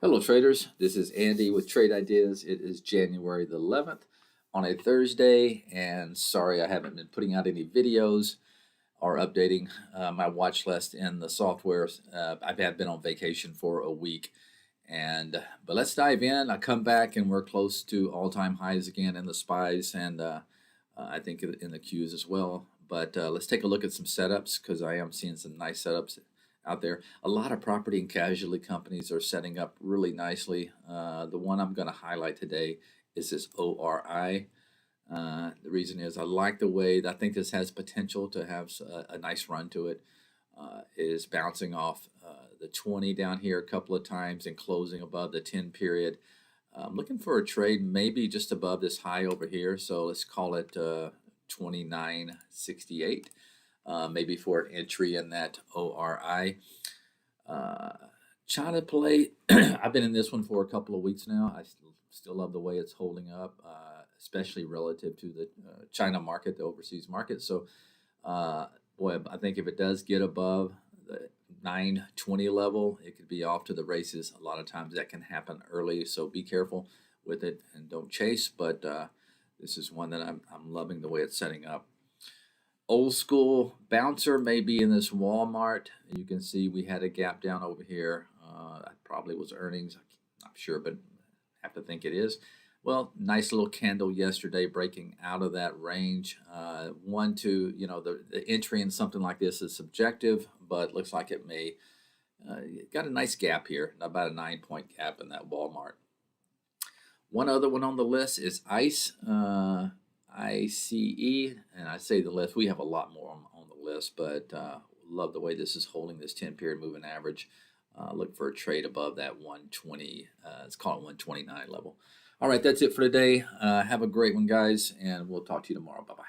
Hello traders, this is Andy with Trade Ideas. It is January the 11th on a Thursday, and sorry I haven't been putting out any videos or updating my watch list in the software. I've been on vacation for a week, but let's dive in. I come back and we're close to all-time highs again in the SPYs, and I think in the Qs as well. But let's take a look at some setups because I am seeing some nice setups out there. A lot of property and casualty companies are setting up really nicely. The one I'm going to highlight today is this ORI. The reason is I like the way I think this has potential to have a nice run to it. It is bouncing off the 20 down here a couple of times and closing above the 10 period. I'm looking for a trade maybe just above this high over here. So let's call it 29.68. Maybe for an entry in that ORI. China play, I've been in this one for a couple of weeks now. I still love the way it's holding up, especially relative to the China market, the overseas market. So, boy, I think if it does get above the 920 level, it could be off to the races. A lot of times that can happen early, so be careful with it and don't chase. But this is one that I'm loving the way it's setting up. Old school bouncer maybe in this Walmart. You can see we had a gap down over here. That probably was earnings. I'm not sure, but I have to think it is. Well, nice little candle yesterday breaking out of that range. The entry in something like this is subjective, but looks like it may got a nice gap here, about a 9-point gap in that Walmart. One other one on the list is ICE. ICE, and I say the list, we have a lot more on the list, but love the way this is holding this 10-period moving average. Look for a trade above that 120, let's call it 129 level. All right, that's it for today. Have a great one, guys, and we'll talk to you tomorrow. Bye-bye.